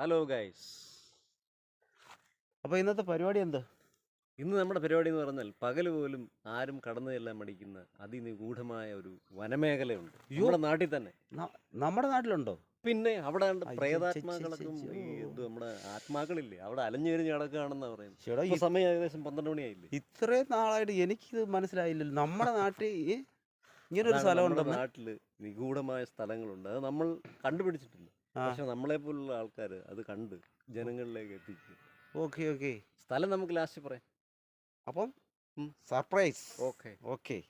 Hello guys. അപ്പോൾ ഇന്നത്തെ പരിപാടി എന്താ? ഇന്ന് നമ്മുടെ പരിപാടി എന്ന് പറഞ്ഞാൽ പകൽ പോലും ആരും കടന്നു ചെല്ലാൻ മടിക്കുന്ന അതിനിഗൂഢമായ ഒരു വനമേഖലയുണ്ട് അയ്യോ, നമ്മുടെ നാട്ടിൽ തന്നെ. നമ്മുടെ നാട്ടിലുണ്ടോ? പിന്നെ അവിടെ ഉണ്ട് പ്രേതാത്മാക്കളൊക്കെ അയ്യയ്യയ്യയ്യോ. നമ്മുടെ ആത്മാക്കളില്ലേ അവിടെ അലഞ്ഞുതിരിഞ്ഞ് കിടക്കുകയാണെന്നാ പറയുന്നത്. ചേട്ടാ, ഇപ്പൊ സമയം ഏകദേശം 12 മണിയായില്ലേ. ഇത്രയും നാളായിട്ട് എനിക്കിത് മനസ്സിലായില്ലല്ലോ. നമ്മുടെ നാട്ടിൽ ഇങ്ങനൊരു അതാണ് സ്ഥലം നമ്മുടെ ഉണ്ടെന്ന്. നാട്ടില് നിഗൂഢമായ സ്ഥലങ്ങളുണ്ട്. അത് നമ്മൾ കണ്ടുപിടിച്ചിട്ടില്ല. ആ, പക്ഷെ നമ്മളെ പോലുള്ള ആൾക്കാർ അത് കണ്ട് ജനങ്ങളിലേക്ക് എത്തിക്കും. Okay okay. സ്ഥലം നമുക്ക് ലാസ്റ്റ് പറയാം. അപ്പം ഉം. സർപ്രൈസ്. ഓക്കെ. ഓക്കെ.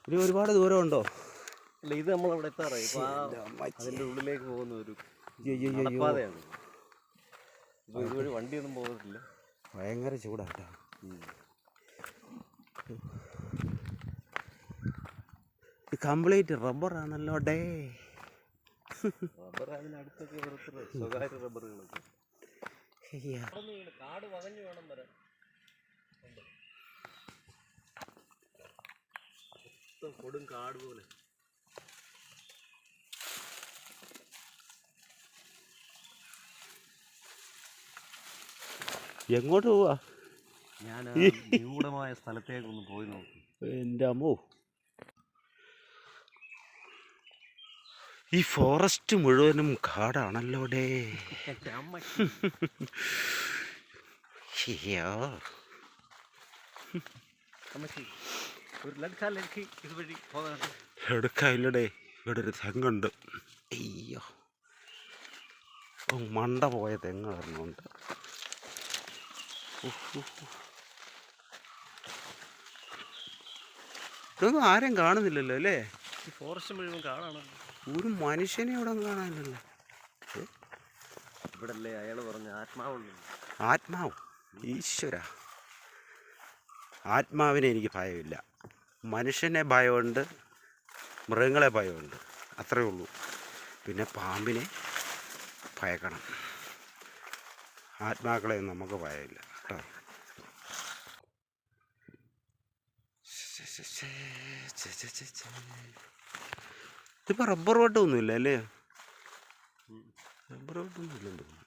ഇനി ഒരുപാട് ദൂരം ഉണ്ടോ? അല്ല, ഇത് നമ്മളവിടെ എത്താറായി. ഇപ്പൊ അതിന്റെ ഉള്ളിലേക്ക് പോകുന്ന ഒരു നടപ്പാതയാണ്. ഇപ്പൊ ഇതുവഴി വണ്ടിയൊന്നും പോകത്തില്ല. ഭയങ്കര ചൂടാട്ടോ. ഇത് കംപ്ലീറ്റ് റബ്ബറാണല്ലോ ഡേ. റബ്ബർ അതിനടുത്തൊക്കെ ഓരോരുത്തർ സ്വകാര്യ റബ്ബറുകളൊക്കെ. കാട് വകഞ്ഞു വേണം വരാൻ. കൊടും കാട് പോലെ. എങ്ങോട്ട് പോവാ? ഞാൻ നിഗൂഢമായ സ്ഥലത്തേക്കൊന്ന് പോയി നോക്കി. എൻ്റെ അമ്മോ, ഈ ഫോറസ്റ്റ് മുഴുവനും കാടാണല്ലോ ഡേ. ഒരു ലഡ്ക്ക് ഇതുവഴി പോകാൻ എടുക്കായില്ലടേ. ഇവിടെ ഒരു തെങ്ങുണ്ട്. അയ്യോ, മണ്ട പോയ തെങ്ങ് വരണുണ്ട്. ഇതൊന്നും ആരും കാണുന്നില്ലല്ലോ അല്ലേ? ഈ ഫോറസ്റ്റ് മുഴുവൻ കാടാണല്ലോ. ഒരു മനുഷ്യനെ ഇവിടെ കാണാനില്ലല്ലോ. ഇവിടെ അല്ലേ അയാൾ പറഞ്ഞ ആത്മാവുള്ളൂ. ആത്മാവ്? ഈശ്വര, ആത്മാവിനെ എനിക്ക് ഭയമില്ല. മനുഷ്യനെ ഭയമുണ്ട്, മൃഗങ്ങളെ ഭയമുണ്ട്, അത്രേ ഉള്ളൂ. പിന്നെ പാമ്പിനെ ഭയക്കണം. ആത്മാക്കളെ നമുക്ക് ഭയമില്ല കേട്ടോ. ഇതിപ്പോൾ റബ്ബർ വെട്ടമൊന്നുമില്ല അല്ലേ? റബ്ബർ വെട്ടൊന്നുമില്ലെന്ന് തോന്നുന്നു.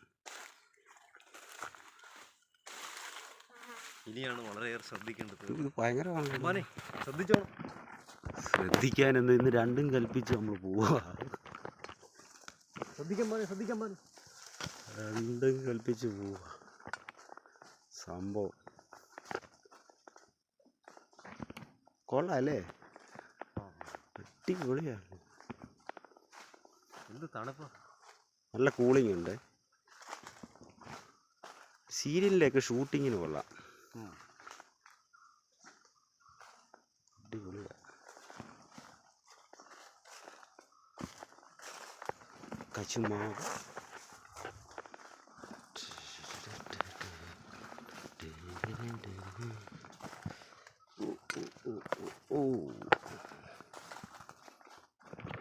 ഇനിയാണ് വളരെയേറെ ശ്രദ്ധിക്കേണ്ടത്. ഇത് ഭയങ്കരമാണ്. ശ്രദ്ധിച്ചോണം. ശ്രദ്ധിക്കാനെന്ന് ഇന്ന് രണ്ടും കൽപ്പിച്ച് നമ്മൾ പോവുക. ശ്രദ്ധിക്കാൻ രണ്ടും കൽപ്പിച്ച് പോവുക സംഭവം. കൊള്ളാം അല്ലേ? അടിപൊളിയാണ്. എന്ത് തണുപ്പാ. നല്ല കൂളിംഗ് ഉണ്ട്. സീരിയലിൻ്റെയൊക്കെ ഷൂട്ടിങ്ങിന് കൊള്ളാം. അടിപൊളിയാണ്. കശുമാവ്.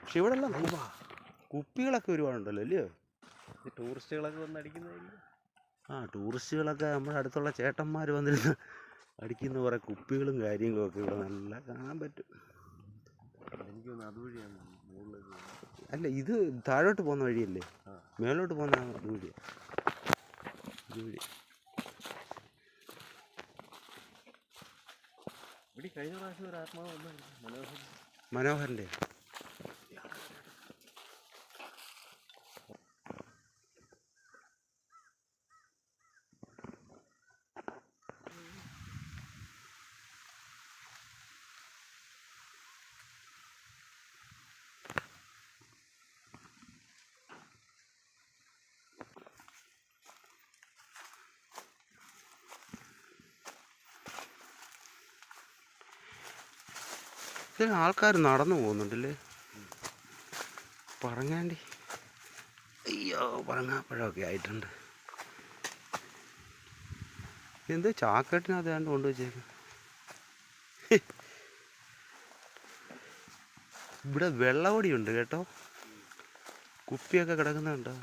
പക്ഷെ ഇവിടെ എല്ലാം കുപ്പികളൊക്കെ ഒരുപാടുണ്ടല്ലോ അല്ലയോ? ടൂറിസ്റ്റുകളൊക്കെ വന്ന് അടിക്കുന്നതായിരിക്കും. ടൂറിസ്റ്റുകളൊക്കെ നമ്മുടെ അടുത്തുള്ള ചേട്ടന്മാർ വന്നിരുന്ന് അടിക്കുന്ന കുറേ കുപ്പികളും കാര്യങ്ങളും ഒക്കെ ഇവിടെ നല്ല കാണാൻ പറ്റും. എനിക്കൊന്ന് അതുവഴിയാണ് മുകളിലേക്ക്. അല്ല, ഇത് താഴോട്ട് പോകുന്ന വഴിയല്ലേ? മേലോട്ട് പോകുന്ന ഇതുവഴി. ഇവിടെ കഴിഞ്ഞ പ്രാവശ്യം ഒരു ആത്മാവ് വന്നായിരുന്നു. മനോഹരൻ്റെ. ഇതിൽ ആൾക്കാർ നടന്നു പോകുന്നുണ്ടല്ലേ? പറങ്ങാണ്ടി. അയ്യോ, പറങ്ങാപ്പഴമൊക്കെ ആയിട്ടുണ്ട്. എന്ത് ചാക്കട്ടിനകത്ത് കണ്ട് കൊണ്ടുവച്ചേക്കും. ഇവിടെ വെള്ളവടിയുണ്ട് കേട്ടോ, കുപ്പിയൊക്കെ കിടക്കുന്നുണ്ടോ.